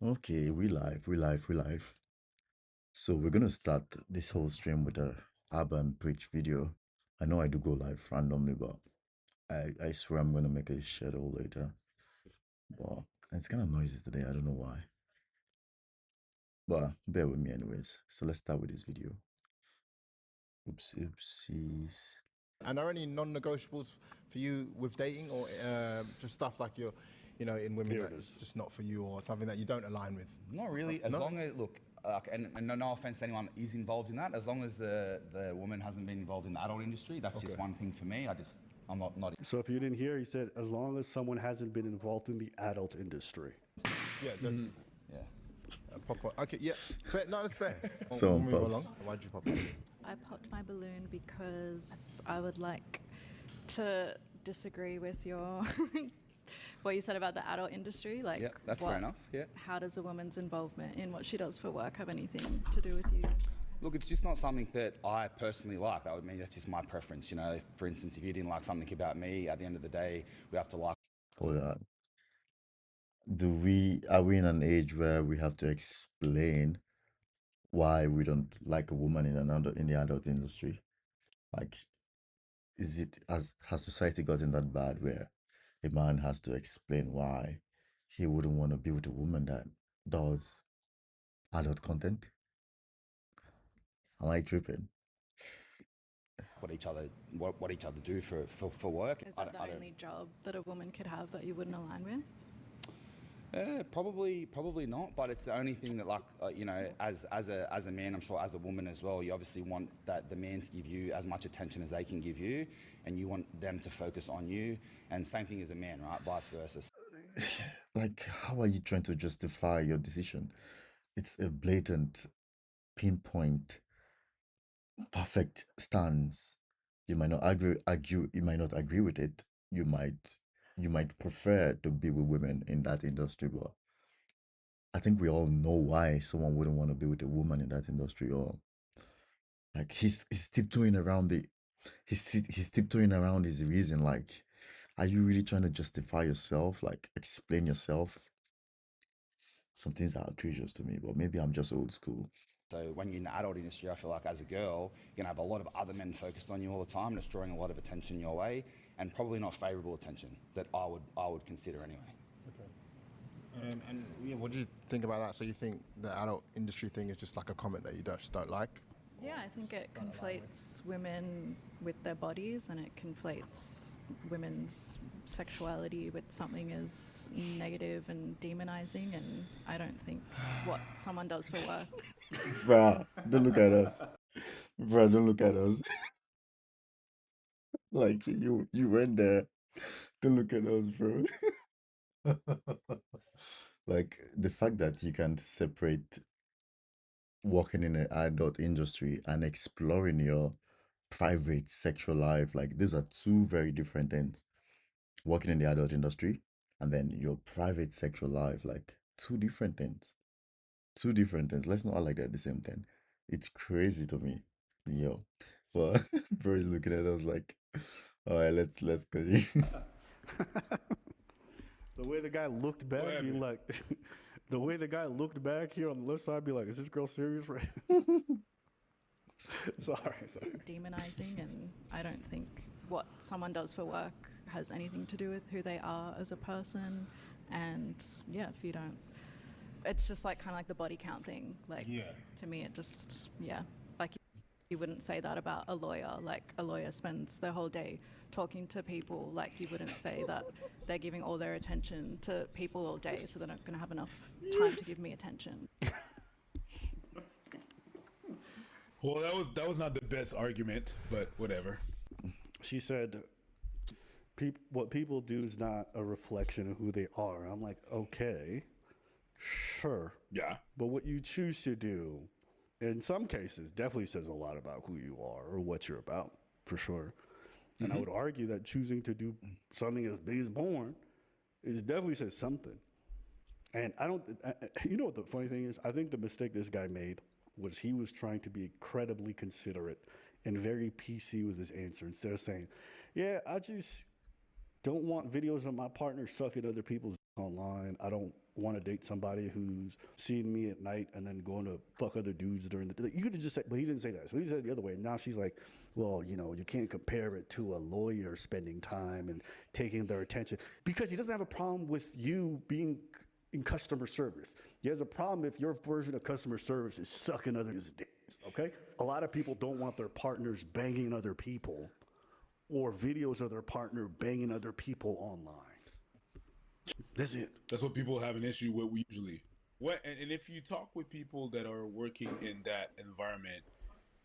Okay, we live. So we're gonna start this whole stream with a Abba Preach video. I know I do go live randomly, but I swear I'm gonna make a schedule later. But it's kind of noisy today. I don't know why. But bear with me anyways. So let's start with this video. Oops, oopsies. And are any non-negotiables for you with dating, or just stuff like you're, in women Here that it it's is. just not for you, or something that you don't align with? Not really. As No? long as look, and no offense to anyone that is involved in that. As long as the woman hasn't been involved in the adult industry, that's just one thing for me. I'm not. So if you didn't hear, he said, as long as someone hasn't been involved in the adult industry. Yeah, that's Yeah. pop up. Okay, yeah, fair. No, that's fair. So, we'll move pops. along. Why'd you pop up? I popped my balloon because I would like to disagree with your what you said about the adult industry. Like, Yeah, that's fair enough. Yeah. How does a woman's involvement in what she does for work have anything to do with you? Look, it's just not something that I personally like. That would mean that's just my preference. You know, for instance, if you didn't like something about me, at the end of the day, we have to like. Hold on. Are we in an age where we have to explain why we don't like a woman in the adult industry? Like, has society gotten that bad where a man has to explain why he wouldn't want to be with a woman that does adult content? Am I tripping? What each other do for work. Is that the only job that a woman could have that you wouldn't align with? Probably not, but it's the only thing that, like, as a man, I'm sure as a woman as well, you obviously want that the man to give you as much attention as they can give you, and you want them to focus on you, and same thing as a man, right? Vice versa. Like, how are you trying to justify your decision? It's a blatant, pinpoint, perfect stance. You might not argue, you might not agree with it. You might prefer to be with women in that industry, but I think we all know why someone wouldn't want to be with a woman in that industry. Or like he's tiptoeing around he's tiptoeing around his reason. Like, are you really trying to justify yourself? Like, explain yourself? Some things are outrageous to me, but maybe I'm just old school. So when you're in the adult industry, I feel like as a girl, you're gonna have a lot of other men focused on you all the time, and it's drawing a lot of attention your way, and probably not favourable attention that I would consider anyway. And yeah, what do you think about that? So you think the adult industry thing is just like a comment that you just don't like? Yeah, I think it conflates women with their bodies, and it conflates women's sexuality with something as negative and demonizing. And I don't think what someone does for work. Bruh, don't look at us. Bruh, don't look at us. Like, you went there. Don't look at us, bro. Like, the fact that you can separate working in an adult industry and exploring your private sexual life, like, these are two very different things. Working in the adult industry and then your private sexual life, like, two different things. Two different things. Let's not act like they're the same thing. It's crazy to me. Yo. But bro is looking at us like, all right, let's continue. The way the guy looked back, being like, the way the guy looked back here on the left side, be like, is this girl serious? Right? sorry. Demonizing, and I don't think what someone does for work has anything to do with who they are as a person. And yeah, if you don't, it's just like kind of like the body count thing. Like, to me, it just, like you wouldn't say that about a lawyer. Like, a lawyer spends their whole day talking to people. Like, you wouldn't say that they're giving all their attention to people all day, so they're not going to have enough time to give me attention. Well, that was not the best argument, but whatever. She said, what people do is not a reflection of who they are. I'm like, okay, sure. Yeah. But what you choose to do, in some cases, definitely says a lot about who you are or what you're about, for sure. And I would argue that choosing to do something as big as porn is definitely says something. And you know what the funny thing is? I think the mistake this guy made was he was trying to be incredibly considerate and very PC with his answer. Instead of saying, I just don't want videos of my partner sucking other people's online. I don't want to date somebody who's seeing me at night and then going to fuck other dudes during the day. You could have just said, but he didn't say that. So he said it the other way. Now she's like, well, you know, you can't compare it to a lawyer spending time and taking their attention because he doesn't have a problem with you being in customer service. He has a problem if your version of customer service is sucking others' dicks, okay? A lot of people don't want their partners banging other people or videos of their partner banging other people online. That's it. That's what people have an issue with usually. What and if you talk with people that are working in that environment,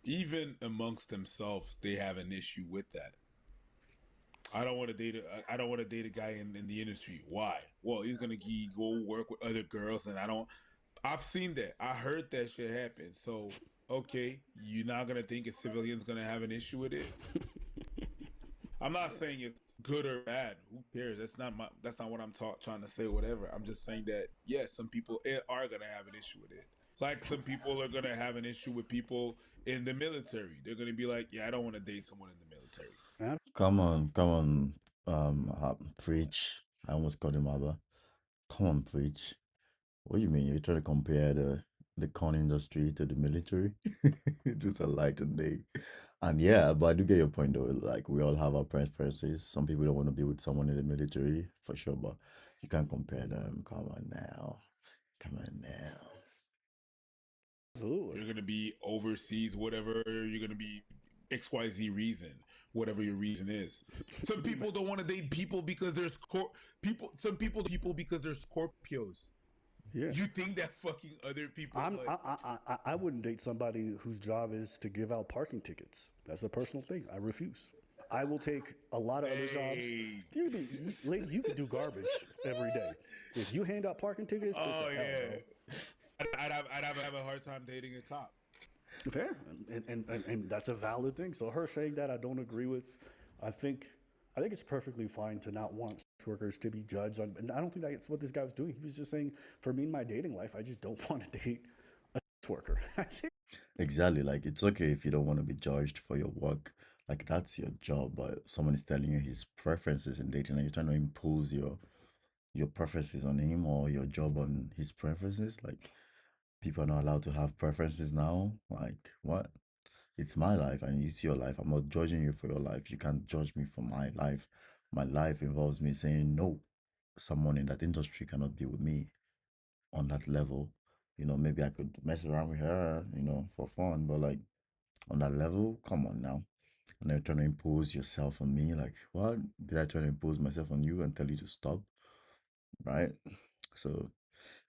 even amongst themselves, they have an issue with that. I don't want to date. I don't want to date a guy in the industry. Why? Well, he's gonna go work with other girls, and I don't. I've seen that. I heard that shit happen. So okay, you're not gonna think a civilian's gonna have an issue with it. I'm not saying it's good or bad. Who cares? That's not what I'm trying to say. Whatever. I'm just saying that yes, some people are gonna have an issue with it. Like some people are gonna have an issue with people in the military. They're gonna be like, yeah, I don't want to date someone in the military. Come on, come on, preach. I almost called him Abba. Come on, preach. What do you mean? You're trying to compare the con industry to the military? Just a light and day. And yeah, but I do get your point though. Like we all have our preferences. Some people don't want to be with someone in the military for sure, but you can't compare them. Come on now. Come on now. Absolutely. You're gonna be overseas, whatever. You're gonna be XYZ reason, whatever your reason is. Some people don't want to date people because they're people. Some people because they're Scorpios. Yeah. You think that fucking other people? I wouldn't date somebody whose job is to give out parking tickets. That's a personal thing. I refuse. I will take a lot of other jobs. Hey. Dude, you can do garbage every day. If you hand out parking tickets, it's Oh a hell, yeah. I'd have a hard time dating a cop. bro. Fair, and that's a valid thing. So her saying that I don't agree with. I think it's perfectly fine to not want sex workers to be judged on. And I don't think that's what this guy was doing. He was just saying, for me in my dating life, I just don't want to date a sex worker. I think Exactly. Like it's okay if you don't want to be judged for your work. Like that's your job, but someone is telling you his preferences in dating and you're trying to impose your preferences on him or your job on his preferences. Like people are not allowed to have preferences now. Like what? It's my life and it's your life. I'm not judging you for your life. You can't judge me for my life. My life involves me saying no. Someone in that industry cannot be with me on that level. Maybe I could mess around with her, for fun, but like on that level, come on now. And you're trying to impose yourself on me. Like, what? Did I try to impose myself on you and tell you to stop? Right? So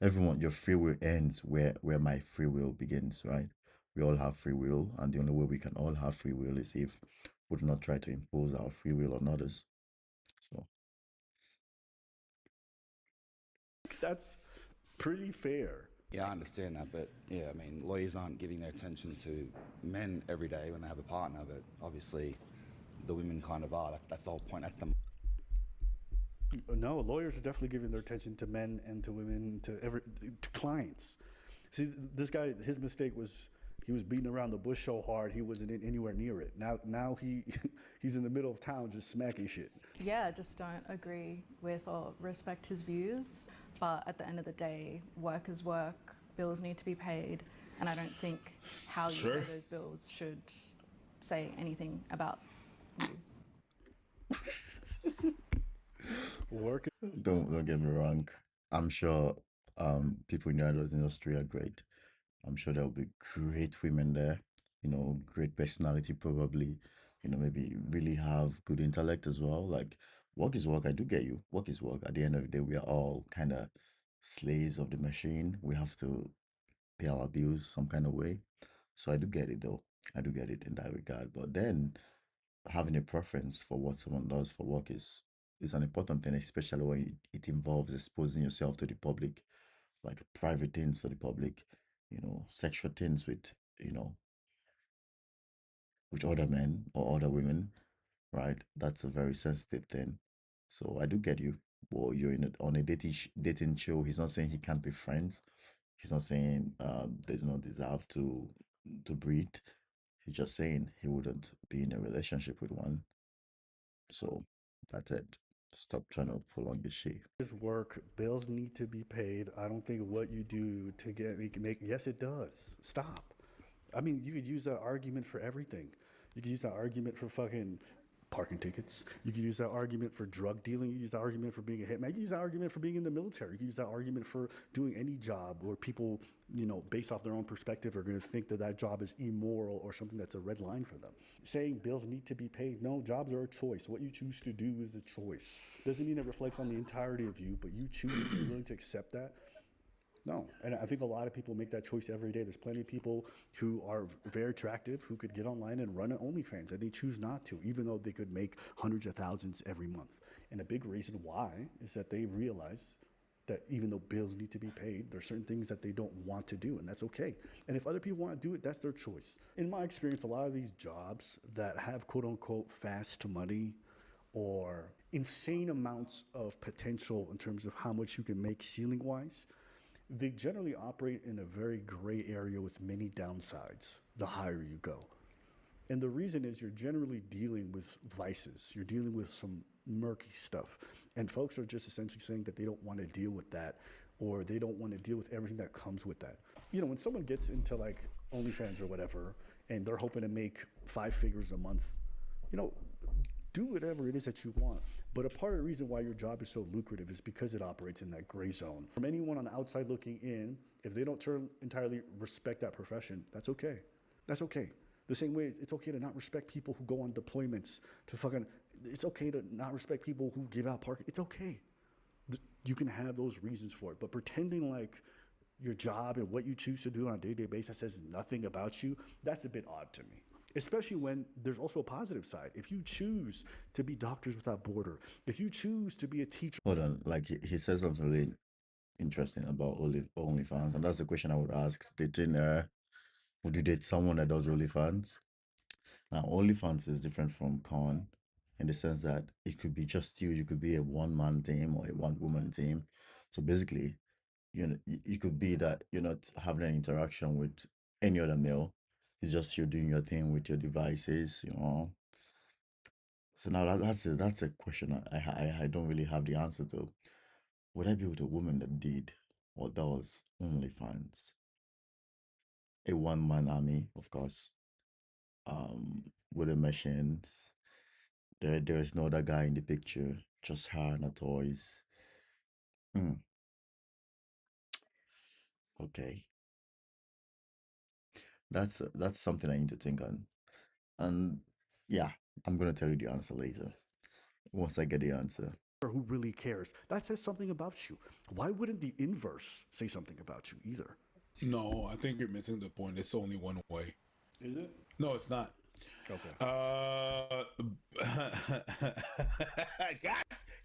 everyone, your free will ends where my free will begins, right? We all have free will, and the only way we can all have free will is if we do not try to impose our free will on others. So that's pretty fair. Yeah, I understand that, but yeah, I mean, lawyers aren't giving their attention to men every day when they have a partner, but obviously the women kind of are. That's the whole point. That's the No, lawyers are definitely giving their attention to men and to women, to clients. See, this guy, his mistake was he was beating around the bush so hard he wasn't anywhere near it. Now he's in the middle of town just smacking shit. Yeah, I just don't agree with or respect his views. But at the end of the day, work is work, bills need to be paid, and I don't think how you Sure. pay those bills should say anything about you. Work. don't get me wrong. I'm sure people in the adult industry are great. I'm sure there'll be great women there, great personality probably, maybe really have good intellect as well. Like work is work, I do get you. Work is work. At the end of the day, we are all kind of slaves of the machine. We have to pay our bills some kind of way. So I do get it though. I do get it in that regard. But then having a preference for what someone does for work is an important thing, especially when it involves exposing yourself to the public, like private things to the public, sexual things you know, with other men or other women, right? That's a very sensitive thing. So I do get you. Well, you're on a dating show. He's not saying he can't be friends. He's not saying they do not deserve to breed. He's just saying he wouldn't be in a relationship with one. So that's it. Stop trying to pull on your shit. This work, bills need to be paid. I don't think what you do to make yes, it does. Stop. I mean, you could use that argument for everything. You could use that argument for fucking parking tickets. You could use that argument for drug dealing. You could use that argument for being a hitman. You could use that argument for being in the military. You could use that argument for doing any job where people, based off their own perspective, are going to think that that job is immoral or something that's a red line for them. Saying bills need to be paid. No, jobs are a choice. What you choose to do is a choice. Doesn't mean it reflects on the entirety of you, but you choose to be willing to accept that. No, and I think a lot of people make that choice every day. There's plenty of people who are very attractive who could get online and run an OnlyFans, and they choose not to, even though they could make hundreds of thousands every month. And a big reason why is that they realize that even though bills need to be paid, there's certain things that they don't want to do, and that's okay. And if other people want to do it, that's their choice. In my experience, a lot of these jobs that have quote unquote fast money or insane amounts of potential in terms of how much you can make ceiling wise, they generally operate in a very gray area with many downsides the higher you go. And the reason is you're generally dealing with vices, you're dealing with some murky stuff. And folks are just essentially saying that they don't want to deal with that, or they don't want to deal with everything that comes with that. When someone gets into like OnlyFans or whatever, and they're hoping to make 5 figures a month, do whatever it is that you want. But a part of the reason why your job is so lucrative is because it operates in that gray zone. From anyone on the outside looking in, if they don't entirely respect that profession, that's okay. That's okay. The same way it's okay to not respect people who go on deployments, it's okay to not respect people who give out parking. It's okay. You can have those reasons for it. But pretending like your job and what you choose to do on a day-to-day basis says nothing about you, that's a bit odd to me. Especially when there's also a positive side. If you choose to be Doctors Without Border, if you choose to be a teacher. Hold on, like he says something really interesting about OnlyFans, and that's the question I would ask. Would you date someone that does OnlyFans? Now, OnlyFans is different from Con in the sense that it could be just you. You could be a one-man team or a one-woman team. So basically, you could be that you're not having an interaction with any other male. It's just you doing your thing with your devices, So now that's a question I don't really have the answer to. Would I be with a woman that did what that was OnlyFans? A one-man army, of course. With the machines. There is no other guy in the picture, just her and her toys. Okay. That's something I need to think on. And yeah, I'm gonna tell you the answer later. Once I get the answer. Who really cares? That says something about you. Why wouldn't the inverse say something about you either? No, I think you're missing the point. It's only one way. Is it? No, it's not. Okay.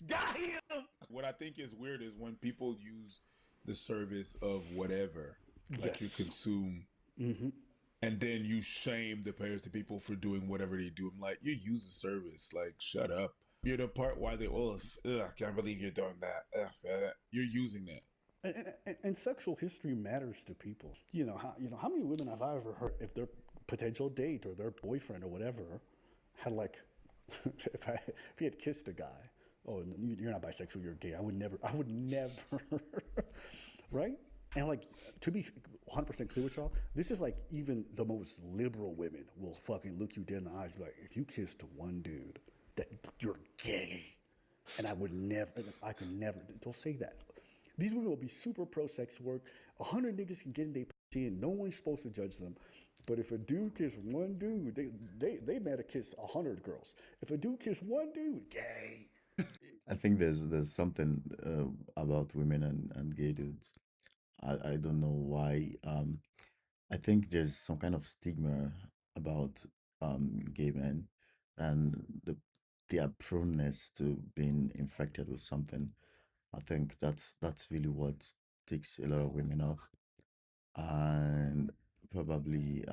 Got him. What I think is weird is when people use the service of whatever that you consume, and then you shame the people for doing whatever they do. I'm like, you use the service. Like, shut up. You're the part why they, I can't believe you're doing that. You're using that. And sexual history matters to people. How many women have I ever heard if their potential date or their boyfriend or whatever had like, if he had kissed a guy, oh, you're not bisexual, you're gay. I would never, right? And like, to be 100% clear with y'all, this is like even the most liberal women will fucking look you dead in the eyes and be like, if you kissed one dude, that you're gay. And I could never, they'll say that. These women will be super pro sex work. 100 niggas can get in their pussy and no one's supposed to judge them. But if a dude kissed one dude, they might have kissed 100 girls. If a dude kissed one dude, gay. I think there's something about women and gay dudes. I don't know why. I think there's some kind of stigma about gay men and their proneness to being infected with something. I think that's really what takes a lot of women off. And probably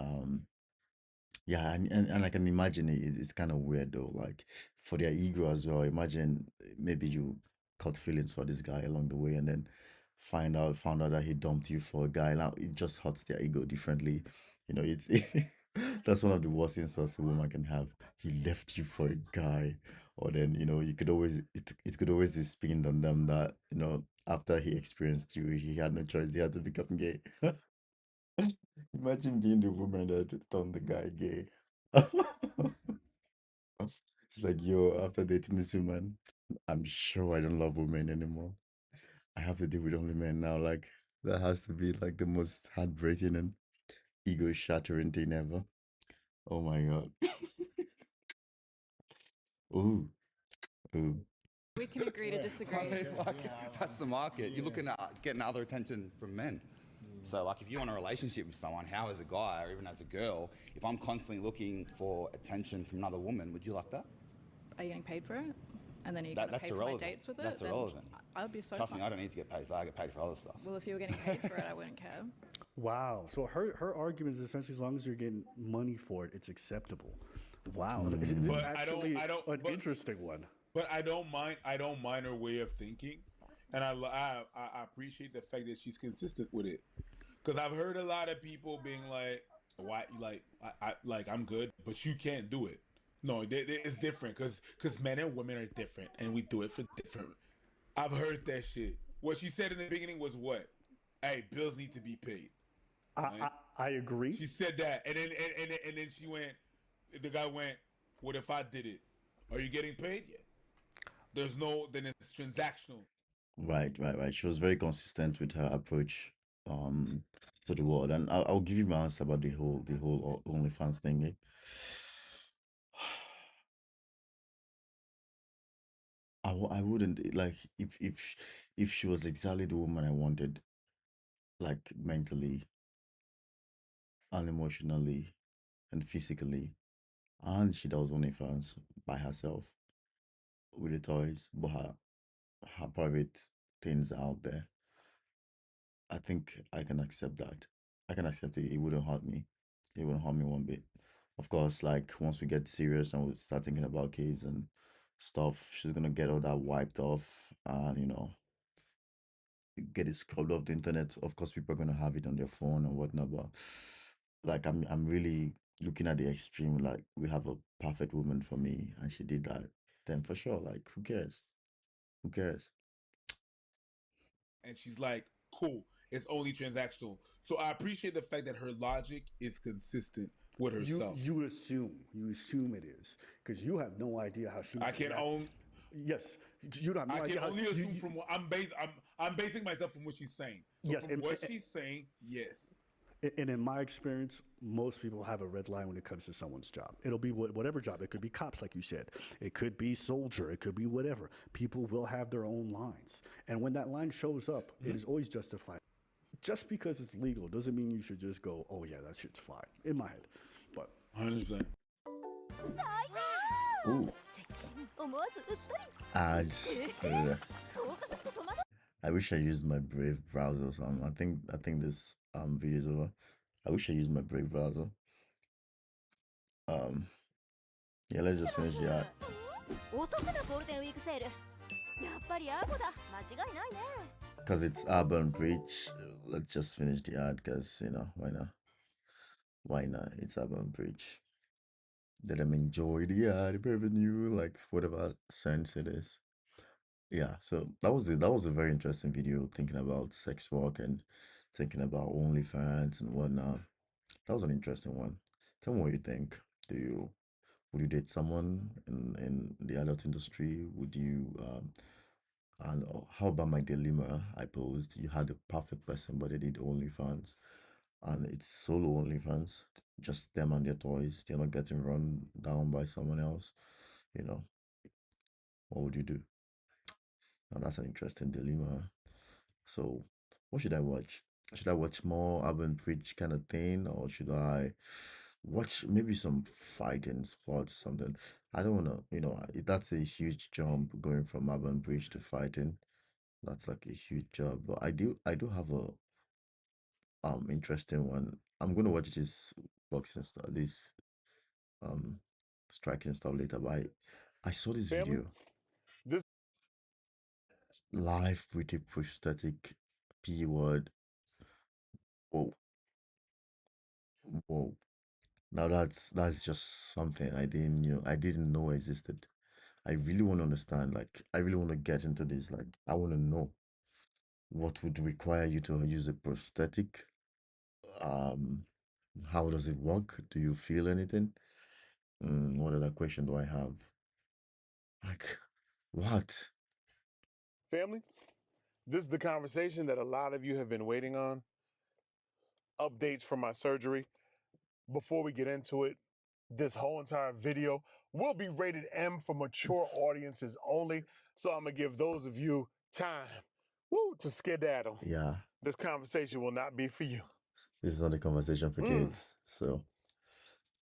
yeah, and I can imagine it's kind of weird though, like for their ego as well. Imagine maybe you caught feelings for this guy along the way and then found out that he dumped you for a guy. Now it just hurts their ego differently. It's that's one of the worst insults a woman can have. He left you for a guy, or then you could always it could always be spinned on them that after he experienced you, he had no choice; he had to become gay. Imagine being the woman that turned the guy gay. It's like, yo, after dating this woman, I'm sure I don't love women anymore. I have to deal with only men now. Like, that has to be like the most heartbreaking and ego shattering thing ever. Oh my god. Ooh, ooh. We can agree to I disagree. mean, like, that's the market. You're looking at getting other attention from men. So, like, if you want a relationship with someone, how as a guy or even as a girl, if I'm constantly looking for attention from another woman, would you like that? Are you getting paid for it? And then are you going to That's pay for my irrelevant. dates with it? That's Then irrelevant. I'd be so Trust me, fine. I don't need to get paid for that. I get paid for other stuff. Well, if you were getting paid for it, I wouldn't care. Wow. So her argument is essentially as long as you're getting money for it, it's acceptable. Wow. This is But actually I don't, an but interesting one. but I don't mind her way of thinking, and I appreciate the fact that she's consistent with it. Because I've heard a lot of people being like, "Why? Like, I'm good, but you can't do it." No, it's different because men and women are different, and we do it for different. I've heard that shit. What she said in the beginning was what? Hey, bills need to be paid. I, Right? I agree. She said that, and then she went. The guy went, "What if I did it? Are you getting paid yet?" There's no. Then it's transactional. Right. She was very consistent with her approach to the world, and I'll give you my answer about the whole OnlyFans thing. I wouldn't like if she was exactly the woman I wanted, like mentally and emotionally and physically, and she does OnlyFans by herself with the toys, but her private things are out there. I think I can accept that. I can accept it. It wouldn't hurt me. It wouldn't hurt me one bit. Of course, like once we get serious and we start thinking about kids and stuff, she's gonna get all that wiped off and get it scrubbed off the internet. Of course, people are gonna have it on their phone and whatnot, but like I'm really looking at the extreme. Like we have a perfect woman for me, and she did that. Then for sure, like who cares? Who cares? And she's like, "Cool, it's only transactional." So I appreciate the fact that her logic is consistent with herself. You assume it is because you have no idea how she I might can react. own. Yes, you don't have no I can idea how only assume from what I'm basing myself from what she's saying. So Yes, from what she's saying, yes. and in my experience, most people have a red line when it comes to someone's job. It'll be whatever job. It could be cops, like you said. It could be soldier. It could be whatever. People will have their own lines, and when that line shows up, it is always justified. Just because it's legal doesn't mean you should just go, "Oh yeah, that shit's fine." In my head, but 100%. Ooh, 思わずうっとり ads. Ugh. 顔がすくと戸惑う I wish I used my Brave browser or something. I think this video is over. I wish I used my Brave browser. Um yeah, let's just finish the ad. お得なゴールデンウィークセールやっぱりアゴだ間違いないね Because it's Urban Bridge. Let's just finish the ad because why not? Why not? It's Urban Bridge. Let them enjoy the ad revenue, like whatever sense it is. Yeah, so that was it. That was a very interesting video thinking about sex work and thinking about OnlyFans and whatnot. That was an interesting one. Tell me what you think. Do you would you date someone in the adult industry? Would you and how about my dilemma I posed? You had a perfect person, but they did OnlyFans, and it's solo OnlyFans, just them and their toys. They're not getting run down by someone else. You know, what would you do? Now that's an interesting dilemma. So, what should I watch? Should I watch more urban preach kind of thing, or should I watch maybe some fighting sports or something? I don't wanna, that's a huge jump going from urban preach to fighting. That's like a huge jump. But I do have a interesting one. I'm gonna watch this boxing stuff, this um striking stuff later. But I saw this video live with a prosthetic P word. Whoa, whoa. Now that's just something I didn't know existed. I really want to understand. Like, I really want to get into this. Like, I want to know what would require you to use a prosthetic. Um, how does it work? Do you feel anything? What other question do I have? Like, what? Family, this is the conversation that a lot of you have been waiting on. Updates from my surgery. Before we get into it, this whole entire video will be rated M for mature audiences only. So I'm going to give those of you time to skedaddle. Yeah, This conversation will not be for you. this is not a conversation for kids. So,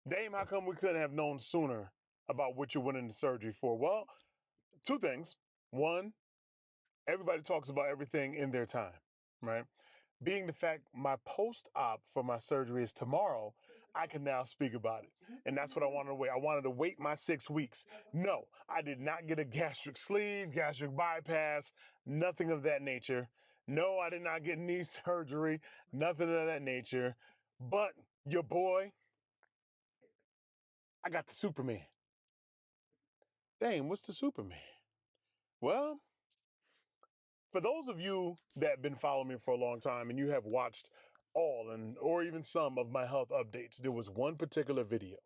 Dame, how come we couldn't have known sooner about what you went into surgery for? Well, two things. One, everybody talks about everything in their time, right? Being the fact my post op for my surgery is tomorrow, I can now speak about it. And that's what I wanted to wait. I wanted to wait my 6 weeks. No, I did not get a gastric sleeve, gastric bypass, nothing of that nature. No, I did not get knee surgery, nothing of that nature. But your boy, I got the Superman. Dang, what's the Superman? Well, for those of you that have been following me for a long time and you have watched all and or even some of my health updates, there was one particular video.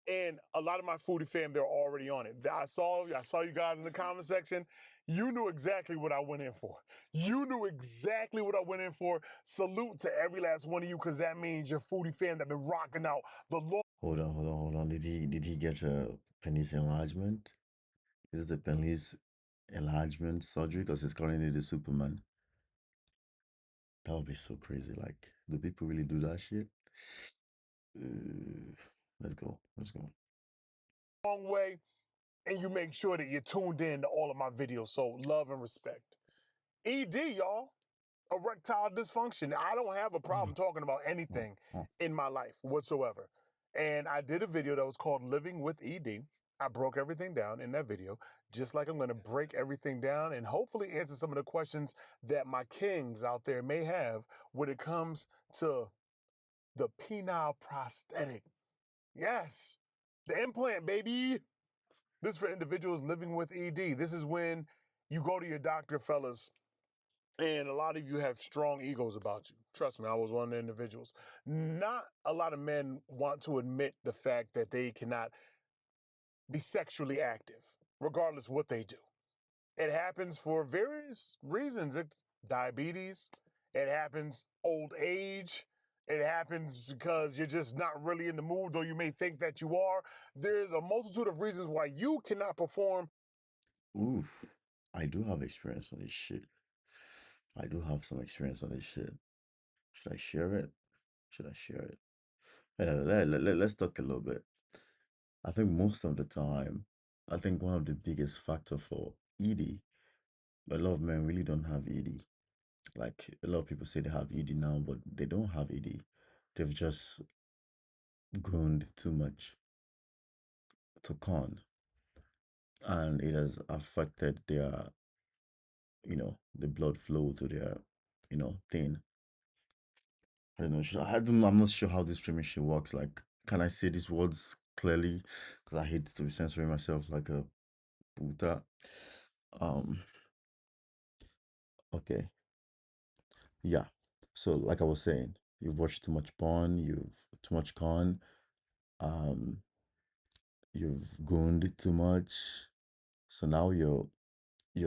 And a lot of my foodie fam, they're already on it. I saw you guys in the comment section. You knew exactly what I went in for. You knew exactly what I went in for. Salute to every last one of you, because that means your foodie fam that been rocking out the Lord. hold on. Did he get a penis enlargement? Is it a penis enlargement surgery? Because he's currently the Superman. That would be so crazy. Like, do people really do that shit? Let's go. Let's go. Long way, and you make sure that you're tuned in to all of my videos. So love and respect. ED, y'all. Erectile dysfunction. I don't have a problem talking about anything in my life whatsoever. And I did a video that was called Living with ED. I broke everything down in that video, just like I'm going to break everything down and hopefully answer some of the questions that my kings out there may have when it comes to the penile prosthetic. Yes, the implant, baby. This is for individuals living with ED. This is when you go to your doctor, fellas, and a lot of you have strong egos about you. Trust me, I was one of the individuals. Not a lot of men want to admit the fact that they cannot be sexually active, regardless what they do. It happens for various reasons. It's diabetes, it happens old age, it happens because you're just not really in the mood, though you may think that you are. There's a multitude of reasons why you cannot perform. Oof. I do have experience on this shit. I do have some experience on this shit. Should I share it? Should I share it? Let's talk a little bit. I think most of the time, I think one of the biggest factor for ED, a lot of men really don't have ED. Like, a lot of people say they have ED now, but they don't have ED. They've just grown too much to con, and it has affected their, the blood flow to their, thing. I don't know. I'm not sure how this streaming shit works. Like, can I say these words clearly? Because I hate to be censoring myself like a puta. Okay. Yeah. So, like I was saying, you've watched too much porn, you've too much con, um, you've gooned too much. So now your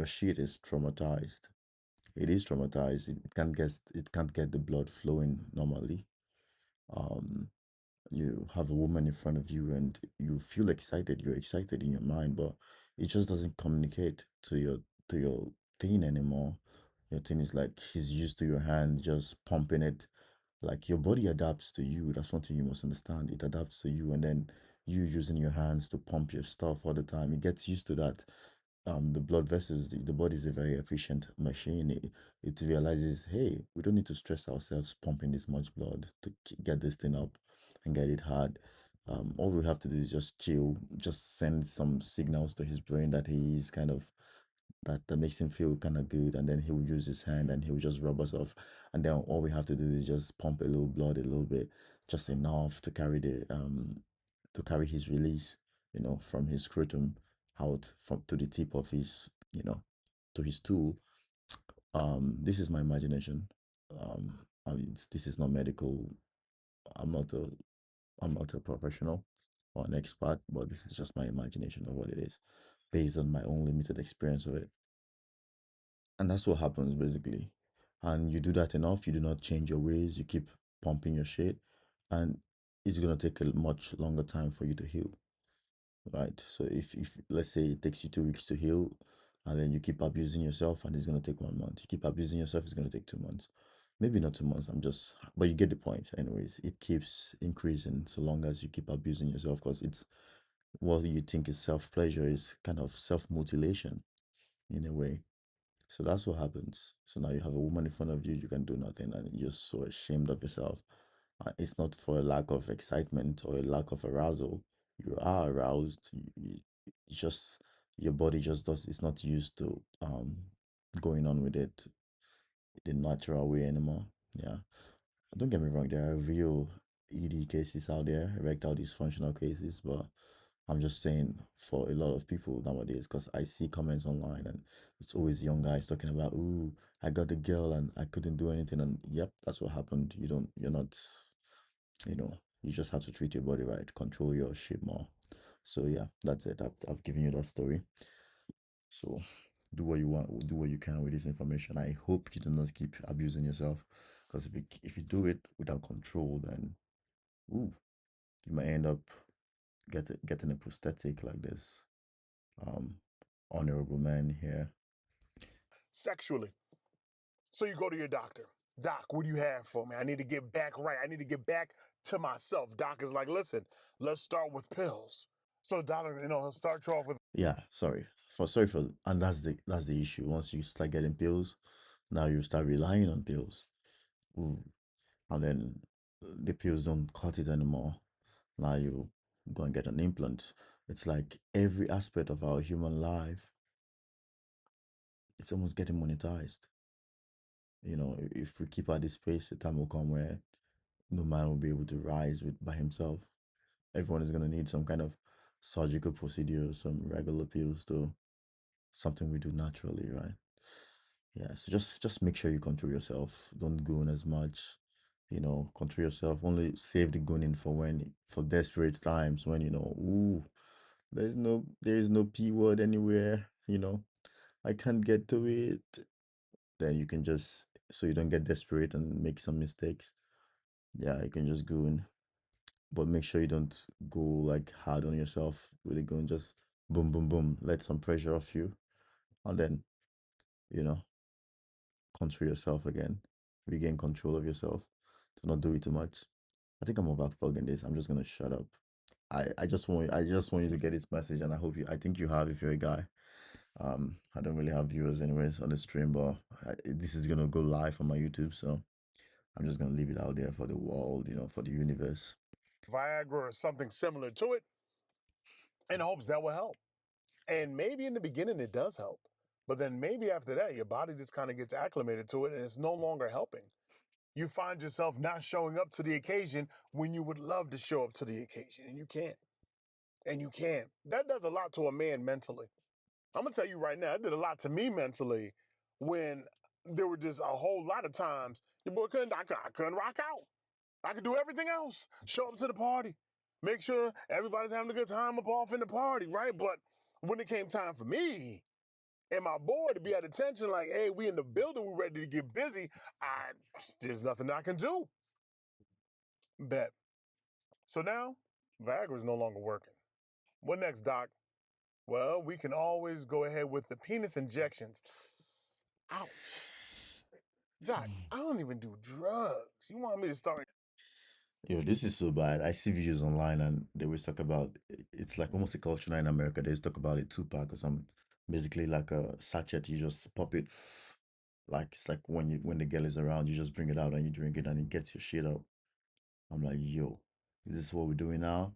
shit is traumatized. It is traumatized. It can't get the blood flowing normally. Um, you have a woman in front of you and you feel excited. You're excited in your mind, but it just doesn't communicate to your thing anymore. Your thing is like he's used to your hand just pumping it. Like, your body adapts to you. That's one thing you must understand. It adapts to you, and then you using your hands to pump your stuff all the time. It gets used to that. The blood vessels, the body is a very efficient machine. It realizes, hey, we don't need to stress ourselves pumping this much blood to get this thing up and get it hard. All we have to do is just chill, just send some signals to his brain that he's kind of that makes him feel kind of good, and then he'll use his hand and he'll just rub us off, and then all we have to do is just pump a little blood a little bit, just enough to carry his release, from his scrotum, out from to the tip of his, to his tool. This is my imagination. This is not medical. I'm not a I'm not a professional or an expert, but this is just my imagination of what it is, based on my own limited experience of it. And that's what happens basically. And you do that enough, you do not change your ways, you keep pumping your shit, and it's gonna take a much longer time for you to heal. Right? So if let's say it takes you 2 weeks to heal, and then you keep abusing yourself and it's gonna take 1 month. You keep abusing yourself, it's gonna take 2 months. Maybe not 2 months, but you get the point. Anyways, it keeps increasing so long as you keep abusing yourself, because it's what you think is self pleasure is kind of self mutilation in a way. So that's what happens. So now you have a woman in front of you, you can do nothing, and you're so ashamed of yourself. It's not for a lack of excitement or a lack of arousal. You are aroused. Just your body just does. It's not used to going on with it the natural way anymore. Yeah. Don't get me wrong. There are real ED cases out there, erectile dysfunctional cases, but I'm just saying for a lot of people nowadays, because I see comments online and it's always young guys talking about, ooh, I got the girl and I couldn't do anything. And yep, that's what happened. You're not, you just have to treat your body right, control your shit more. So yeah, that's it. I've given you that story. So do what you want, do what you can with this information. I hope you do not keep abusing yourself, because if you do it without control, then ooh, you might end up getting a prosthetic like this um honorable man here. Sexually. So you go to your doctor. Doc, what do you have for me? I need to get back right. I need to get back to myself. Doc is like, listen, let's start with pills. So doctor, he'll start you off with Yeah, sorry for, and that's the issue. Once you start getting pills, now you start relying on pills. Ooh. And then the pills don't cut it anymore. Now you go and get an implant. It's like every aspect of our human life, it's almost getting monetized. If we keep at this pace, the time will come where no man will be able to rise by himself. Everyone is gonna need some kind of surgical procedure, some regular pills to something we do naturally, right? Yeah, so just make sure you control yourself. Don't goon as much. Control yourself. Only save the gooning for desperate times when ooh, there is no P word anywhere. I can't get to it. Then you can just, so you don't get desperate and make some mistakes. Yeah, you can just goon, but make sure you don't go like hard on yourself with a goon. Just boom, boom, boom. Let some pressure off you, and then you know control yourself again, regain control of yourself, to not do it too much. I think I'm about plugging this. I'm just gonna shut up. I just want you to get this message, and I think you have if you're a guy. I don't really have viewers anyways on the stream, but this is gonna go live on my YouTube, so I'm just gonna leave it out there for the world, for the universe. Viagra or something similar to it in hopes that will help. And maybe in the beginning it does help. But then maybe after that, your body just kind of gets acclimated to it and it's no longer helping. You find yourself not showing up to the occasion when you would love to show up to the occasion, and you can't. And you can't. That does a lot to a man mentally. I'm gonna tell you right now, it did a lot to me mentally when there were just a whole lot of times your boy I couldn't rock out. I could do everything else. Show up to the party, make sure everybody's having a good time up off in the party, right? But when it came time for me and my boy to be at attention, like, hey, we in the building, we ready to get busy. There's nothing I can do. Bet. So now, Viagra is no longer working. What next, Doc? Well, we can always go ahead with the penis injections. Ouch. Doc, I don't even do drugs. You want me to start? Yo, this is so bad. I see videos online and they always talk about it's like almost a culture now in America. They just talk about a 2 pack or something. Basically like a sachet, you just pop it. Like it's like when the girl is around, you just bring it out and you drink it and it gets your shit up. I'm like, yo, is this what we're doing now?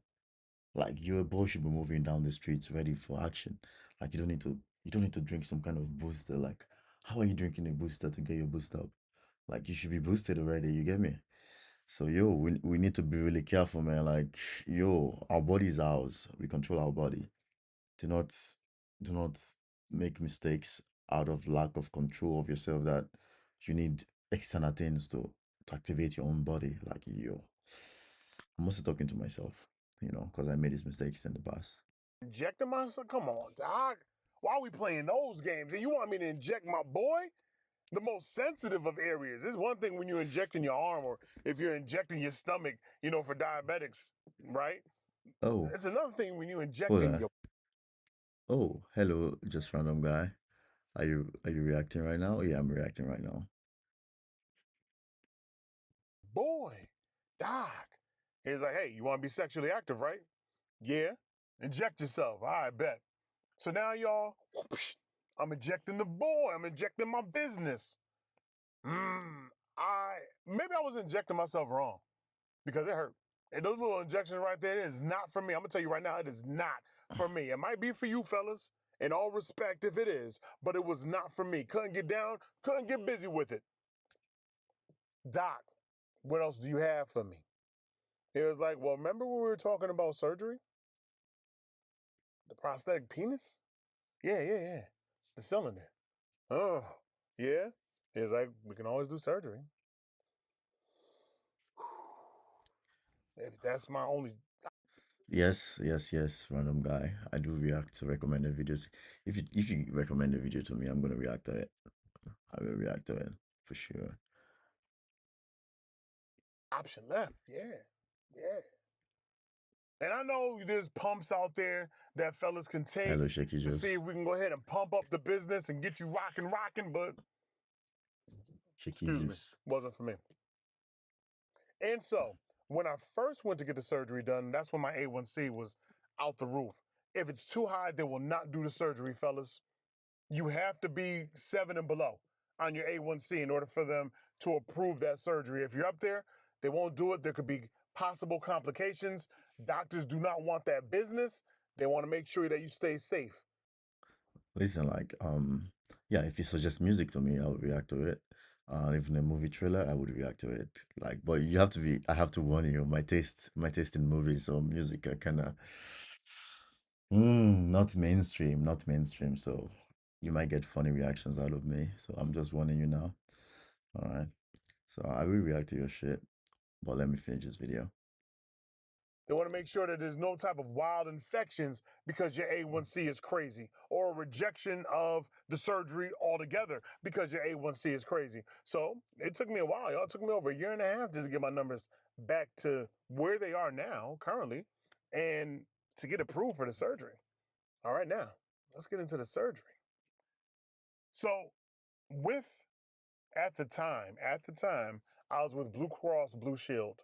Like you a boy should be moving down the streets ready for action. Like you don't need to drink some kind of booster. Like, how are you drinking a booster to get your boost up? Like you should be boosted already, you get me? So yo, we need to be really careful, man. Like, yo, our body is ours. We control our body. Do not do not make mistakes out of lack of control of yourself, that you need external things to activate your own body. Like, yo, I'm also talking to myself, because I made these mistakes in the past. Injecting myself? Come on, Doc. Why are we playing those games? And you want me to inject my boy? The most sensitive of areas. It's one thing when you're injecting your arm or if you're injecting your stomach, for diabetics, right? Oh, It's another thing when you're hold injecting on. your Oh, hello, just random guy. Are you reacting right now? Yeah, I'm reacting right now. boy. Doc. He's like, hey, you want to be sexually active, right? Yeah. Inject yourself. All right, bet. So now, y'all, whoosh, I'm injecting the boy. I'm injecting my business. Maybe I was injecting myself wrong because it hurt. And those little injections right there, it is not for me. I'm gonna tell you right now, it is not for me. It might be for you fellas, in all respect, if it is, but it was not for me. Couldn't get down, couldn't get busy with it. Doc, what else do you have for me? He was like, well, remember when we were talking about surgery? The prosthetic penis? Yeah. The cylinder. Oh, yeah. He was like, we can always do surgery. If that's my only. Yes, random guy. I do react to recommended videos. If you recommend a video to me, I'm gonna react to it. I will react to it for sure. Option left. Yeah. And I know there's pumps out there that fellas can take Hello, Shaky to see Juice. if we can go ahead and pump up the business and get you rocking, but Shaky excuse me, Juice. wasn't for me. And so when I first went to get the surgery done, that's when my A1C was out the roof. If it's too high, they will not do the surgery, fellas. You have to be 7 and below on your A1C in order for them to approve that surgery. If you're up there, they won't do it. There could be possible complications. Doctors do not want that business. They want to make sure that you stay safe. Listen, like, yeah, if you suggest music to me, I'll react to it. Even a movie trailer, I would react to it. Like, but I have to warn you, my taste in movies or music are kind of, not mainstream. So you might get funny reactions out of me. So I'm just warning you now. All right. So I will react to your shit, but let me finish this video. They want to make sure that there's no type of wild infections because your A1C is crazy, or a rejection of the surgery altogether because your A1C is crazy. So it took me a while, y'all. It took me over a year and a half just to get my numbers back to where they are now, currently, and to get approved for the surgery. All right, now let's get into the surgery. So, with at the time, I was with Blue Cross Blue Shield.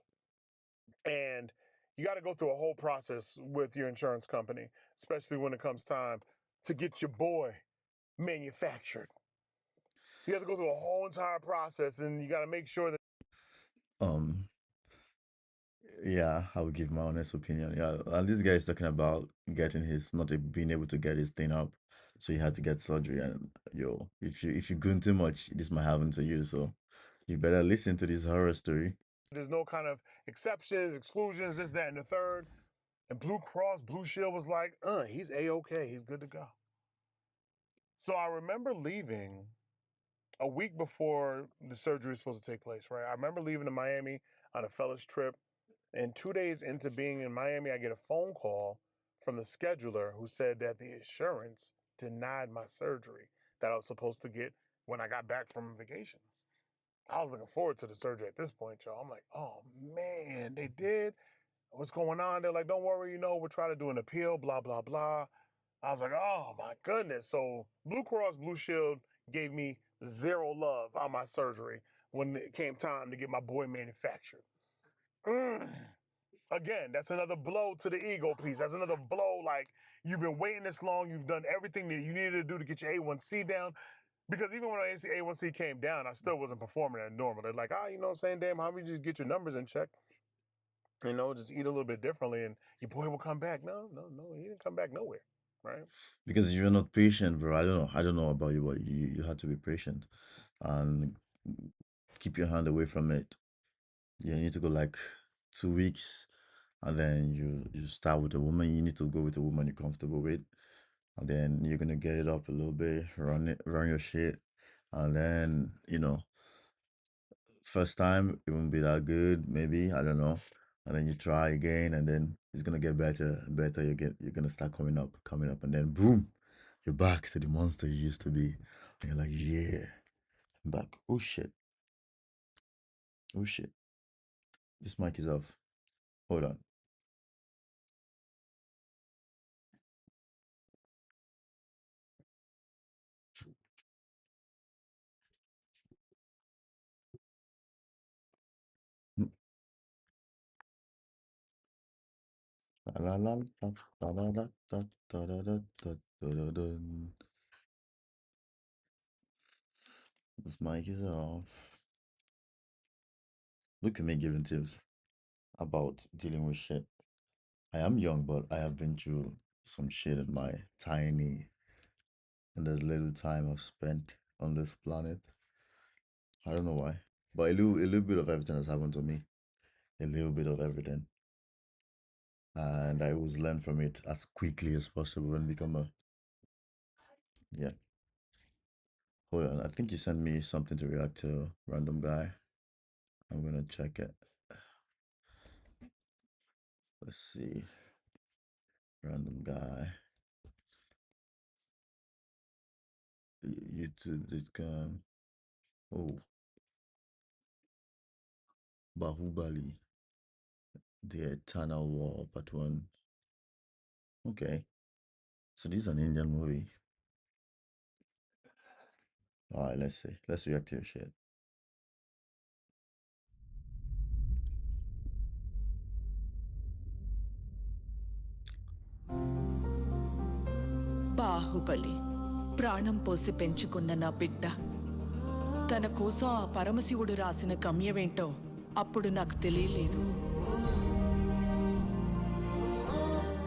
And you got to go through a whole process with your insurance company, especially when it comes time to get your boy manufactured. You have to go through a whole entire process, and you got to make sure that. Um, yeah, I will give my honest opinion. Yeah, and this guy is talking about being able to get his thing up, so he had to get surgery. And yo, if you goon too much, this might happen to you. So you better listen to this horror story. There's no kind of exceptions, exclusions, this, that, and the third. And Blue Cross Blue Shield was like, he's A-OK. He's good to go. So I remember leaving a week before the surgery was supposed to take place, right? I remember leaving to Miami on a fellas trip. And 2 days into being in Miami, I get a phone call from the scheduler who said that the insurance denied my surgery that I was supposed to get when I got back from vacation. I was looking forward to the surgery at this point, y'all. I'm like, oh man, they did. What's going on? They're like, don't worry, we're trying to do an appeal, blah, blah, blah. I was like, oh my goodness. So Blue Cross Blue Shield gave me zero love on my surgery when it came time to get my boy manufactured. Mm. Again, that's another blow to the ego piece. That's another blow. Like, you've been waiting this long. You've done everything that you needed to do to get your A1C down. Because even when A1C came down, I still wasn't performing at normal. They're like, you know what I'm saying? Damn, how about you just get your numbers in check? Just eat a little bit differently and your boy will come back. No. He didn't come back nowhere. Right? Because you're not patient, bro. I don't know about you, but you have to be patient and keep your hand away from it. You need to go like 2 weeks, and then you start with a woman. You need to go with a woman you're comfortable with, and then you're gonna get it up a little bit, run your shit, and then first time it won't be that good, maybe I don't know, and then you try again, and then it's gonna get better and better. You're gonna start coming up, and then boom, you're back to the monster you used to be. And you're like, yeah, I'm back. Oh shit, oh shit, this mic is off. Hold on. Mm. La la la la la la da da da da da da da da. This mic is off. Look at me giving tips about dealing with shit. I am young, but I have been through some shit in my tiny and the little time I've spent on this planet. I don't know why, but a little bit of everything has happened to me. A little bit of everything, and I always learn from it as quickly as possible and become a yeah. Hold on, I think you sent me something to react to, random guy. I'm gonna check it. Let's see, random guy. YouTube.com. Oh, Bahubali, The Eternal War, Part 1. Okay, so this is an Indian movie. Alright, let's see. Let's react to your shit. Baahubali ప్రాణం పోసి పెంచుకున్న నా బిడ్డ తన కోసం ఆ పరమశివుడు రాసిన గమ్యమేంటో అప్పుడు నాకు తెలియలేదు.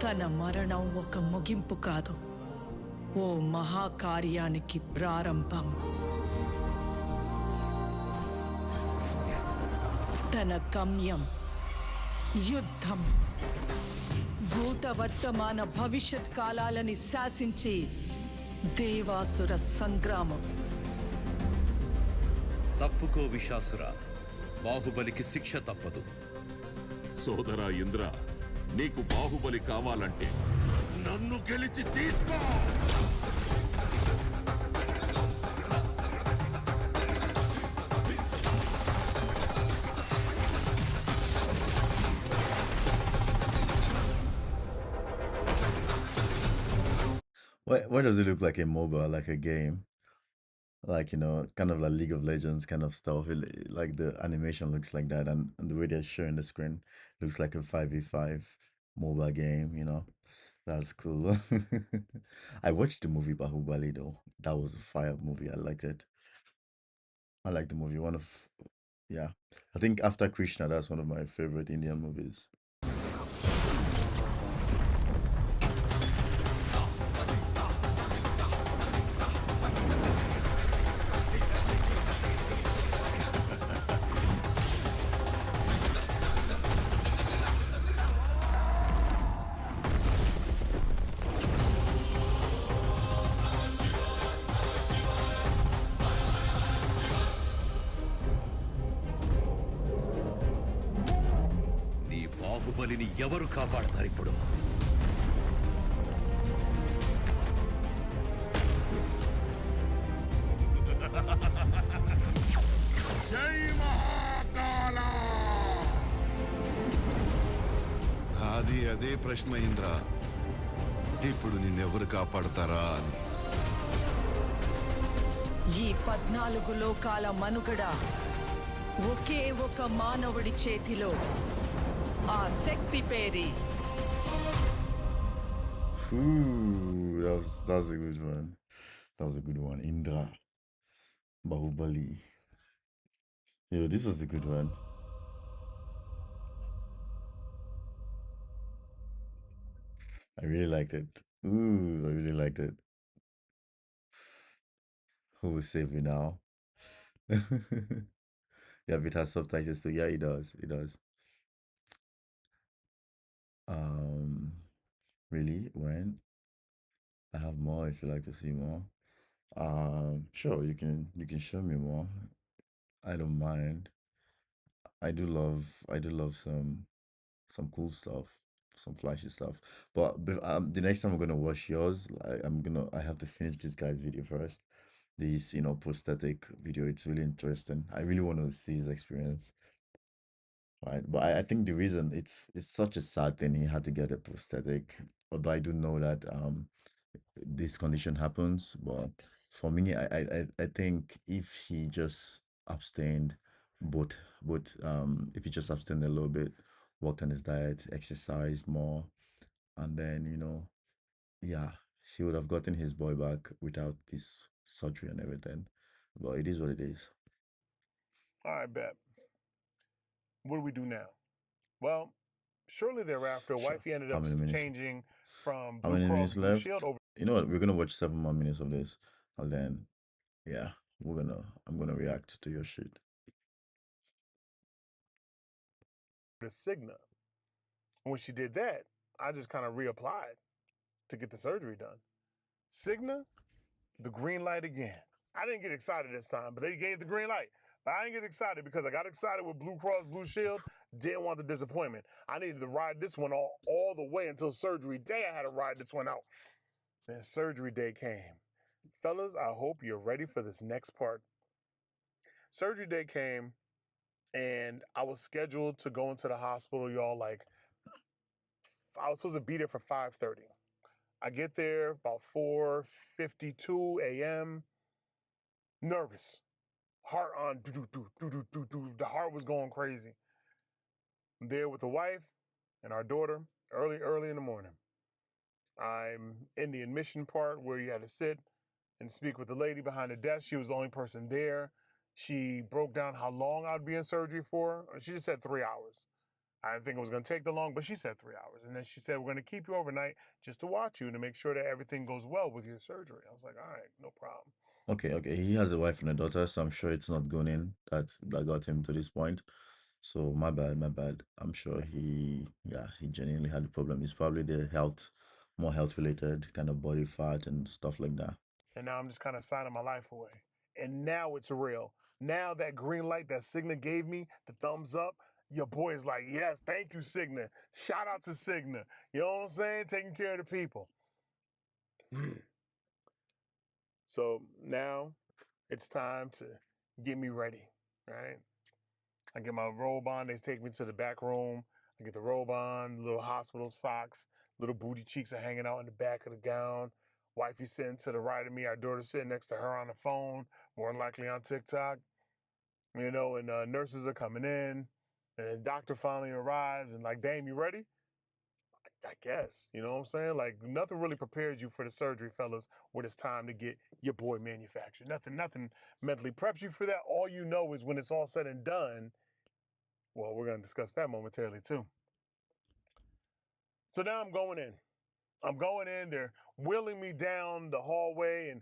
తన మరణం ఒక ముగింపు కాదు, ఓ మహాకార్యానికి ప్రారంభం. తన గమ్యం యుద్ధం. భూత వర్తమాన భవిష్యత్ కాలాలని శాసించి దేవాసుర సంగ్రామం. తప్పుకో విశాసుర, బాహుబలికి శిక్ష తప్పదు. సోదరా ఇంద్ర, నీకు బాహుబలి కావాలంటే నన్ను గెలిచి తీసుకో. Why does it look like a MOBA, like a game? Like, kind of like League of Legends kind of stuff. Like the animation looks like that, and the way they're showing the screen looks like a 5v5 MOBA game. That's cool. I watched the movie Bahubali though. That was a fire movie. I liked it. I like the movie. Yeah. I think after Krishna, that's one of my favorite Indian movies. నీ బాహుబలిని ఎవరు కాపాడతారు ఇప్పుడు? జై మహాకాల. అదే ప్రశ్న ఇంద్ర, ఇప్పుడు నిన్నెవరు కాపాడతారా అని. ఈ 14 లోకాల మనుగడ ఒకే ఒక మానవుడి చేతిలో. ఆ శక్తి పేరి. Ooh, that was a good one. That was a good one. Indra. Bahubali. Yo, this was a good one. I really liked it. Ooh, I really liked it. Who will save me now? Yeah, if it has subtitles too. Yeah, it does. It does. Um, really? When? I have more if you like to see more. Sure, you can show me more. I don't mind. I do love some cool stuff, some flashy stuff. But the next time I'm gonna watch yours, I have to finish this guy's video first. This prosthetic video. It's really interesting. I really want to see his experience. Right, but I think the reason it's such a sad thing he had to get a prosthetic. Although I do know that this condition happens, but for me, I think if he just abstained, if he just abstained a little bit, worked on his diet, exercised more, and then yeah, he would have gotten his boy back without this surgery and everything. But it is what it is. All right, bet. What do we do now? Well, shortly thereafter, Sure. wifey ended How up many minutes? changing from How Blue many Cross minutes Blue left? Shield over You know what? We're gonna watch 7 more minutes of this, and then yeah, I'm gonna react to your shit. to Cigna. When she did that, I just kind of reapplied to get the surgery done. Cigna, the green light again. I didn't get excited this time, but they gave the green light. But I didn't get excited because I got excited with Blue Cross Blue Shield. Didn't want the disappointment. I needed to ride this one all the way until surgery day. I had to ride this one out. Then surgery day came. Fellas, I hope you're ready for this next part. Surgery day came, and I was scheduled to go into the hospital, y'all. Like, I was supposed to be there for 5:30. I get there about 4:52 a.m. Nervous, heart on, do do do do do do do. The heart was going crazy. I'm there with the wife and our daughter, early in the morning. I'm in the admission part where you had to sit and speak with the lady behind the desk. She was the only person there. She broke down how long I'd be in surgery for. She just said 3 hours. I didn't think it was going to take that long, but she said 3 hours. And then she said, we're going to keep you overnight just to watch you to make sure that everything goes well with your surgery. I was like, all right, no problem. Okay. He has a wife and a daughter, so I'm sure it's not going in that got him to this point. So my bad. I'm sure he genuinely had a problem. It's probably the more health related kind of body fat and stuff like that. And now I'm just kind of signing my life away. And now it's real. Now that green light that Cigna gave me, the thumbs up, your boy is like, yes, thank you, Cigna. Shout out to Cigna. You know what I'm saying? Taking care of the people. So now it's time to get me ready, right? I get my robe on. They take me to the back room. I get the robe on, little hospital socks, little booty cheeks are hanging out in the back of the gown. Wifey sitting to the right of me. Our daughter sitting next to her on the phone, more than likely on TikTok. And nurses are coming in, and the doctor finally arrives, and like, damn, you ready? I guess. You know what I'm saying? Like, nothing really prepares you for the surgery, fellas, when it's time to get your boy manufactured. Nothing mentally preps you for that. All you know is when it's all said and done, well, we're going to discuss that momentarily, too. So now I'm going in. They're wheeling me down the hallway. And,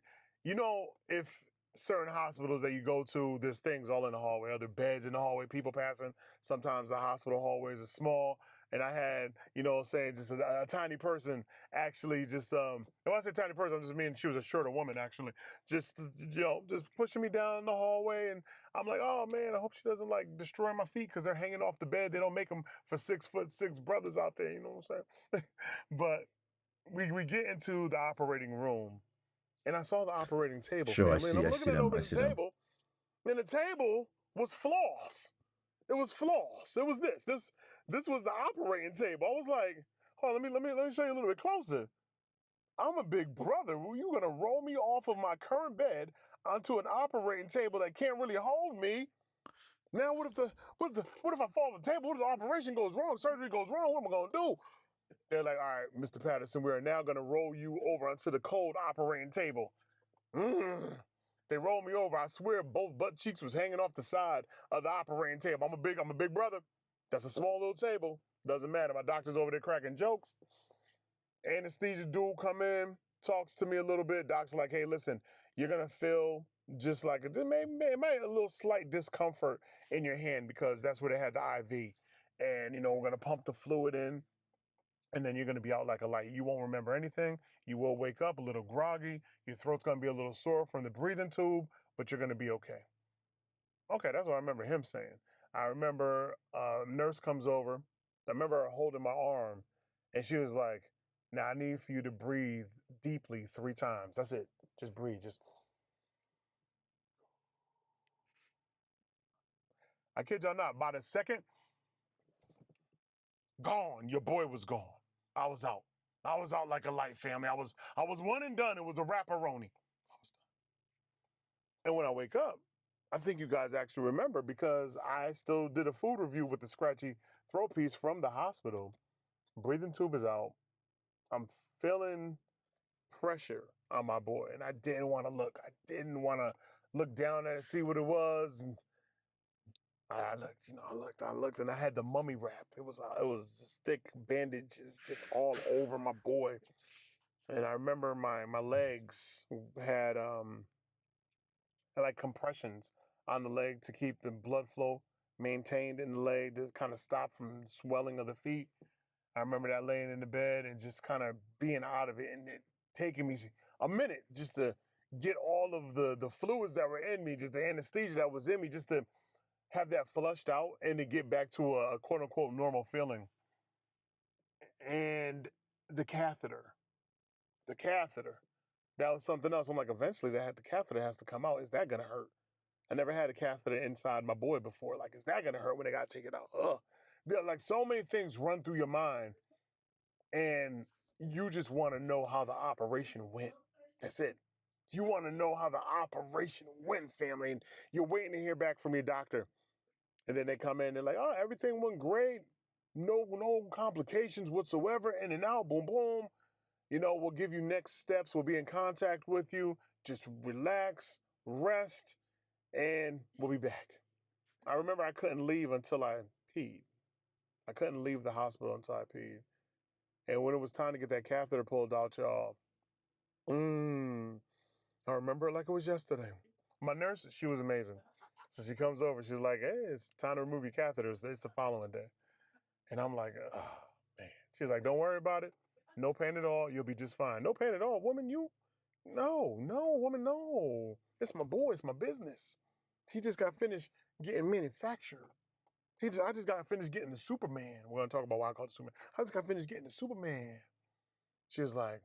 if certain hospitals that you go to, there's things all in the hallway, other beds in the hallway, people passing. Sometimes the hospital hallways are small. And I had, saying just a tiny person actually just, when I say tiny person, I just mean she was a shorter woman, actually. Just pushing me down the hallway. And I'm like, oh, man, I hope she doesn't, like, destroy my feet because they're hanging off the bed. They don't make them for 6'6" brothers out there, you know what I'm saying? But we get into the operating room, and I saw the operating table, Sure, I family, and see I'm I looking see at them. over I the see them. table, and the table was floss. It was floss. It was this. This was the operating table. I was like, hold on, let me show you a little bit closer. I'm a big brother. Were you gonna roll me off of my current bed onto an operating table that can't really hold me? Now what if I fall off the table? What if the operation goes wrong? Surgery goes wrong? What am I gonna do? They're like, all right, Mr. Patterson, we are now going to roll you over onto the cold operating table. They rolled me over. I swear both butt cheeks was hanging off the side of the operating table. I'm a big brother. That's a small little table. Doesn't matter. My doctor's over there cracking jokes. Anesthesia dude come in, talks to me a little bit. Doc's like, hey, listen, you're going to feel just like maybe a little slight discomfort in your hand because that's where they had the IV. And, we're going to pump the fluid in. and then you're going to be out like a light. You won't remember anything. You will wake up a little groggy. Your throat's going to be a little sore from the breathing tube, but you're going to be okay. Okay, that's what I remember him saying. I remember a nurse comes over. I remember her holding my arm, and she was like, "Now I need for you to breathe deeply 3 times. That's it. Just breathe. Just." I kid y'all not. By the second, gone. Your boy was gone. I was out. I was out like a light, family. I was one and done. It was a wrapperoni. I was done. And when I wake up, I think you guys actually remember because I still did a food review with the scratchy throat piece from the hospital. Breathing tube is out. I'm feeling pressure on my boy, and I didn't want to look. I didn't want to look down at it, see what it was, and I looked, I looked, and I had the mummy wrap. It was just thick bandages just all over my boy, and I remember my legs had like compressions on the leg to keep the blood flow maintained in the leg to kind of stop from swelling of the feet. I remember that laying in the bed and just kind of being out of it and it taking me a minute just to get all of the fluids that were in me, just the anesthesia that was in me, just to have that flushed out and to get back to a quote unquote normal feeling. And the catheter, the catheter, that was something else. I'm like, eventually the catheter has to come out. Is that going to hurt? I never had a catheter inside my boy before. Like, is that going to hurt when they got to take it out? Ugh. There, like, so many things run through your mind, and you just want to know how the operation went. That's it. You want to know how the operation went, family, and you're waiting to hear back from your doctor. And then they come in, they're like, oh, everything went great. No complications whatsoever. In and out, boom, boom. We'll give you next steps. We'll be in contact with you. Just relax, rest, and we'll be back. I remember I couldn't leave until I peed. I couldn't leave the hospital until I peed. And when it was time to get that catheter pulled out, y'all, I remember it like it was yesterday. My nurse, she was amazing. So she comes over, she's like, hey, it's time to remove your catheters. It's the following day. And I'm like, oh, man. She's like, don't worry about it. No pain at all. You'll be just fine. No pain at all. Woman, woman, no. It's my boy. It's my business. He just got finished getting manufactured. I just got finished getting the Superman. We're going to talk about why I call it Superman. I just got finished getting the Superman. She was like,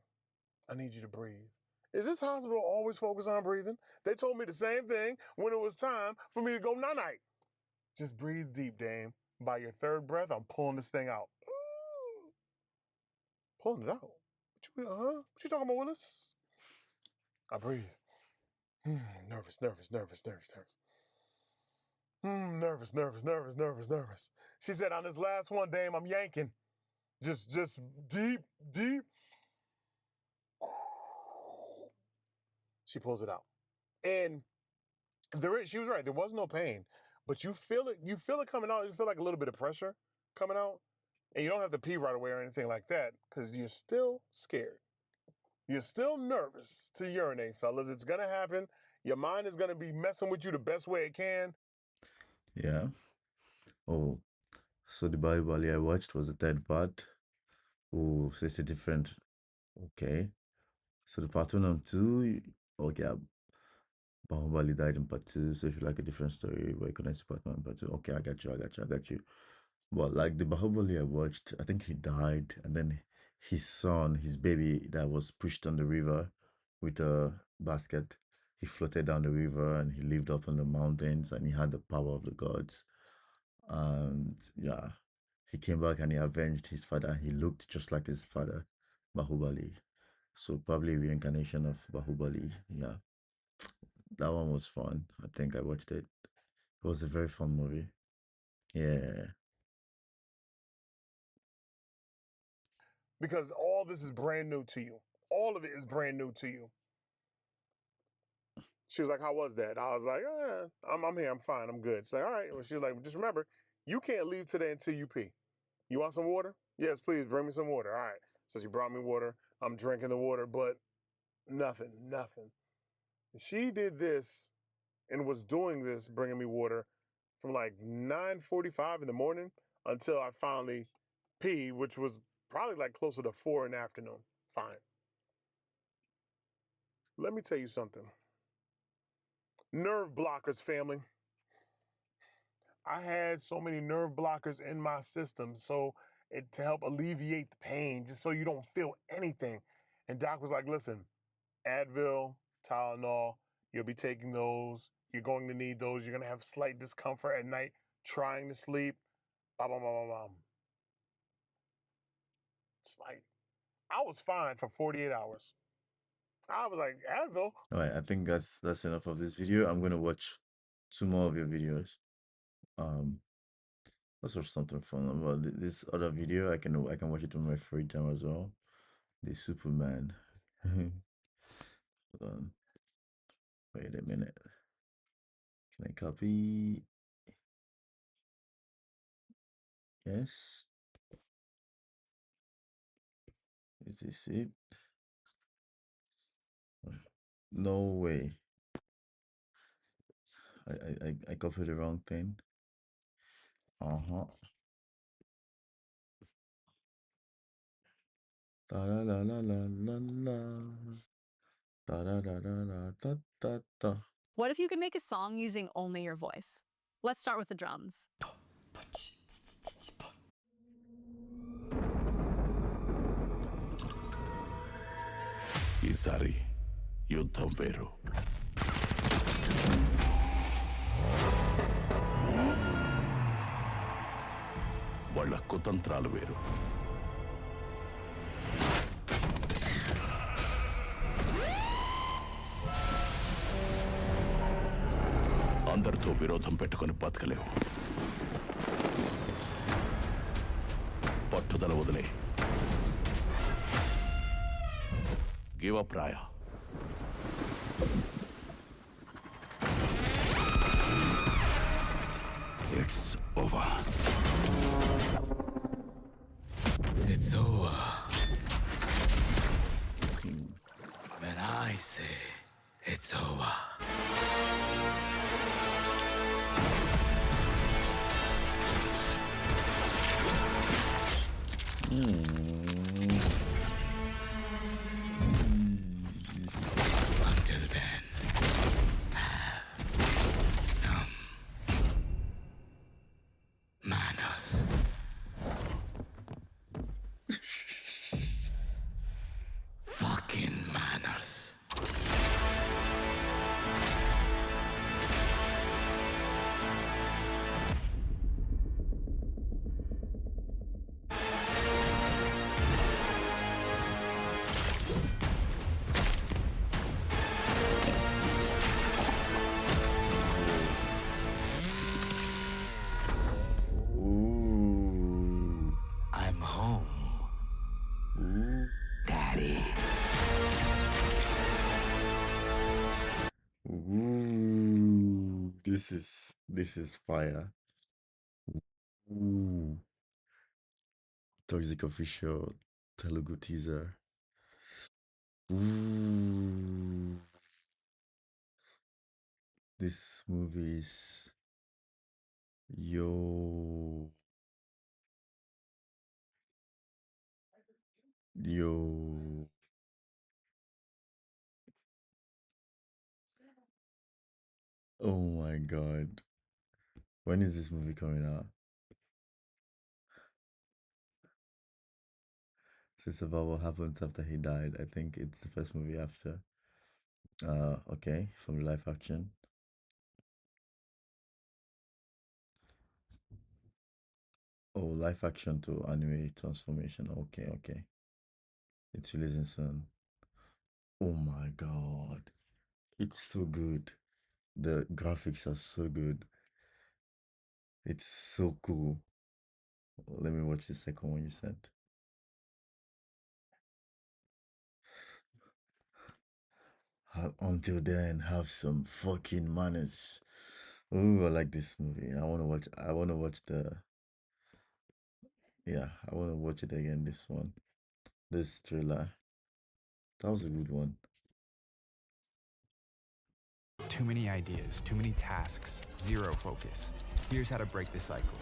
I need you to breathe. Is this hospital always focused on breathing? They told me the same thing when it was time for me to go night-night. Just breathe deep, Dame. By your third breath, I'm pulling this thing out. Pulling it out? What you talking about, Willis? I breathe. Nervous. Nervous. She said, on this last one, Dame, I'm yanking. Just deep. She pulls it out. And she was right. There was no pain, but you feel it. You feel it coming out. You feel like a little bit of pressure coming out. And you don't have to pee right away or anything like that because you're still scared. You're still nervous to urinate, fellas. It's going to happen. Your mind is going to be messing with you the best way it can. Yeah. Oh, so the Bahubali I watched was the third part. Oh, so it's a different. Okay. So the part 1 and 2, okay, Bahubali died in part 2, so if you like a different story, where you connect to part 1 and part 2, okay, I got you. But like the Bahubali I watched, I think he died, and then his son, his baby that was pushed on the river with a basket, he floated down the river and he lived up on the mountains and he had the power of the gods. And yeah, he came back and he avenged his father. He looked just like his father, Bahubali. So probably a reincarnation of Bahubali. Yeah. That one was fun. I think I watched it. It was a very fun movie. Yeah. Because all this is brand new to you. All of it is brand new to you. She was like, how was that? I was like, I'm here. I'm fine. I'm good. She's like, all right. Well, she was like, just remember, you can't leave today until you pee. You want some water? Yes, please bring me some water. All right. So she brought me water. I'm drinking the water, but nothing. She did this and was doing this, bringing me water from like 9:45 in the morning until I finally peed, which was Probably like closer to 4 in the afternoon. Fine. Let me tell you something. Nerve blockers, family. I had so many nerve blockers in my system to help alleviate the pain, just so you don't feel anything. And doc was like, listen, Advil, Tylenol, you'll be taking those. You're going to need those. You're going to have slight discomfort at night trying to sleep. Blah, blah, blah, blah, blah. It's like, I was fine for 48 hours. I was like, Advil. All right, I think that's enough of this video. I'm gonna watch 2 more of your videos. Let's watch something fun. About this other video, I can watch it on my free time as well. The Superman. Hold on. Wait a minute. Can I copy? Yes. Is this it? No way. I copied the wrong thing. Uh-huh. Da la la la la la la. Da da da da da da da da. What if you could make a song using only your voice? Let's start with the drums. ఈసారి యుద్ధం వేరు. వాళ్ళ కుతంత్రాలు వేరు. అందరితో విరోధం పెట్టుకొని బతకలేవు. పట్టుదల వదిలే. Give up Rai. It's over. It's over. When I say it's over. Until then, have some manners. Fucking manners. Ooh. I'm home, Ooh. Daddy. Ooh. This is fire. Ooh. Toxic Official Telugu teaser. Ooh. This movie is yo. Oh my god. When is this movie coming out? Since about what happens after he died, I think it's the first movie after. Okay, from live action. Oh, live action to anime transformation. Okay, okay. It's releasing soon. Oh my god. It's so good. The graphics are so good. It's so cool. Let me watch the second one you sent. Until then, have some fucking manners. Ooh, I like this movie. I wanna watch the yeah, I wanna watch it again, this one. This trailer. That was a good one. Too many ideas, too many tasks, zero focus. Here's how to break the cycle.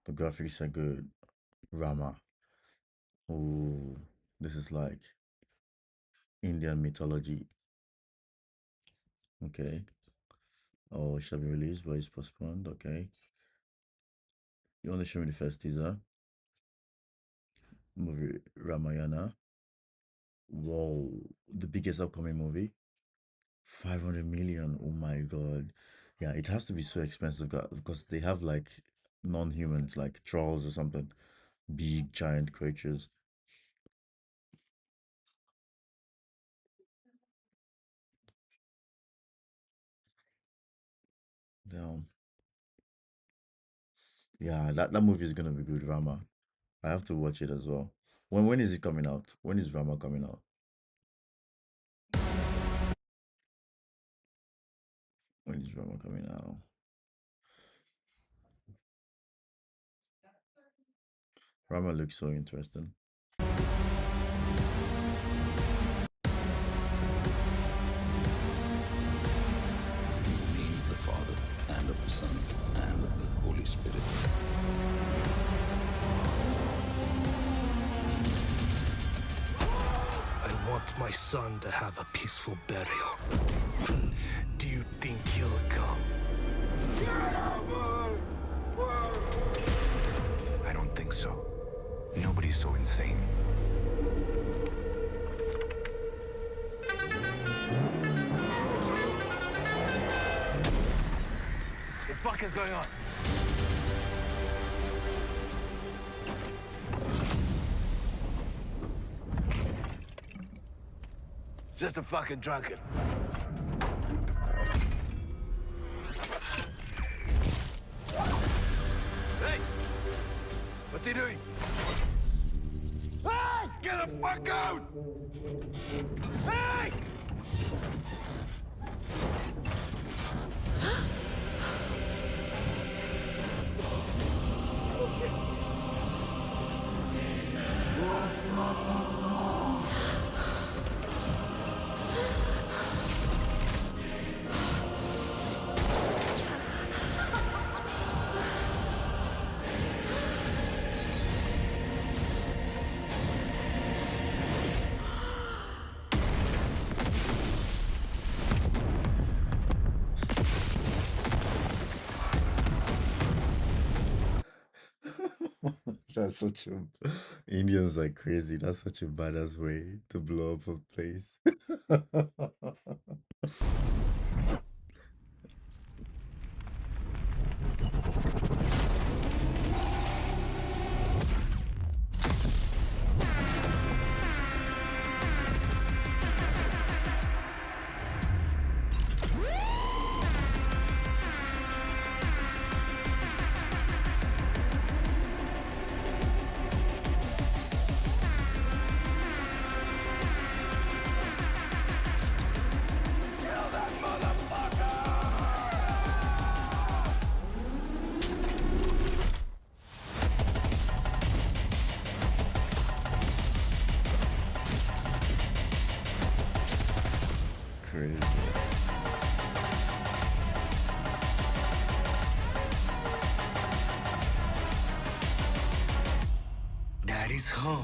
The graphics are good. Rama. Oh, this is like Indian mythology. Okay. Oh, it shall be released, but it's postponed. Okay. You want to show me the first teaser? Movie Ramayana. Whoa, the biggest upcoming movie. 500 million. Oh my god. Yeah, it has to be so expensive because they have like non-humans, like trolls or something. Big giant creatures. Damn. Yeah, that movie is gonna be good, Rama. I have to watch it as well. When is it coming out? When is Rama coming out? When is Rama coming out? Rama looks so interesting. name of the Father, and of the Son, and of the Holy Spirit. I want my son to have a peaceful burial. Do you think he'll come? I don't think so. Nobody's so insane. What the fuck is going on? Just a fucking drunkard. Hey! What's he doing? Hey! Get the fuck out! Hey! That's such a Indians are crazy. That's such a badass way to blow up a place. Crazy. Daddy's home.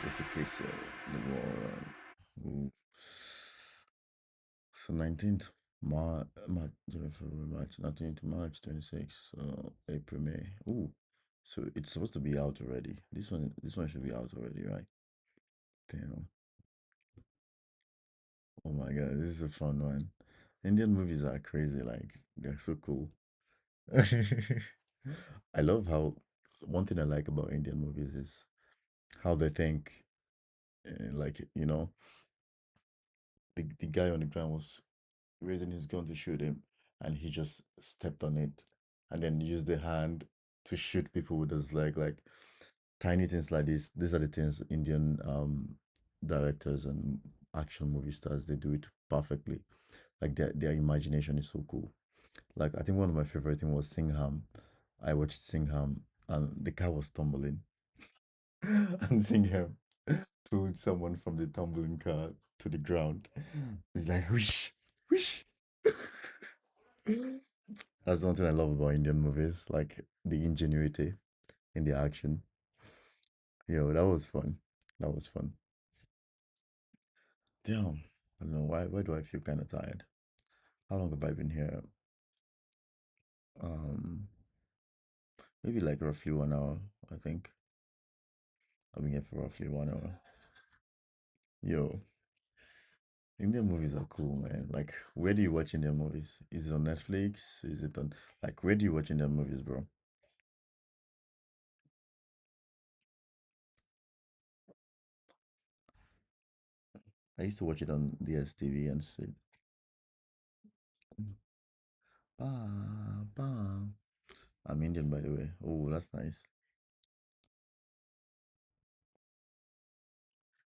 Just a case the war. Ooh. So 19th March, February, March, 19th March, 26th, April, May. Ooh. So it's supposed to be out already. This one should be out already, right? Damn. Oh my god, this is a fun one. Indian movies are crazy, like they're so cool. I love how one thing I like about Indian movies is how they think, like, the guy on the ground was raising his gun to shoot him, and he just stepped on it and then used the hand to shoot people with his leg. Like tiny things like this. These are the things Indian directors and action movie stars, they do it perfectly. Like their imagination is so cool. Like I think one of my favorite thing was Singham. I watched Singham and the car was tumbling. and seeing him pull someone from the tumbling car to the ground. He's like, whoosh, whoosh. That's one thing I love about Indian movies, like the ingenuity in the action. Yo, that was fun. That was fun. Damn. I don't know why do I feel kind of tired? How long have I been here? Um, maybe like roughly 1 hour, I think. I've been here for roughly 1 hour. Yo, Indian movies are cool, man. Like, where do you watch Indian movies? Is it on Netflix? Is it on like where do you watch Indian movies, bro? I used to watch it on DSTV and shit. Bah, bah. I'm Indian, by the way. Oh, that's nice.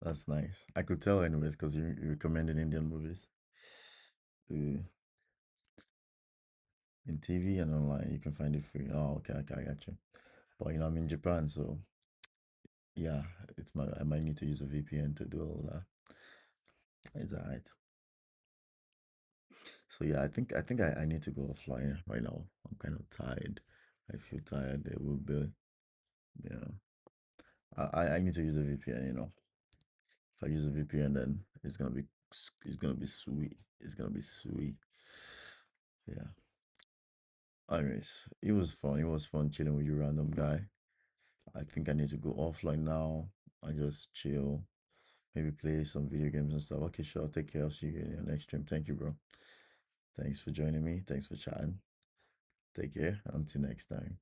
That's nice. I could tell anyways because you recommended Indian movies. In TV and online, you can find it free. Oh, okay, okay, I got you. But I'm in Japan, so yeah, I might need to use a VPN to do all that. It's alright. So yeah, I need to go offline right now. I'm kind of tired. I feel tired. It will be yeah. I need to use a VPN, If I use a VPN then it's gonna be sweet. It's gonna be sweet. Yeah. Anyways, it was fun. It was fun chilling with you, random guy. I think I need to go offline now. I just chill, maybe play some video games and stuff. Okay, sure. Take care. I'll see you in your next stream. Thank you, bro. Thanks for joining me. Thanks for chatting. Take care. Until next time.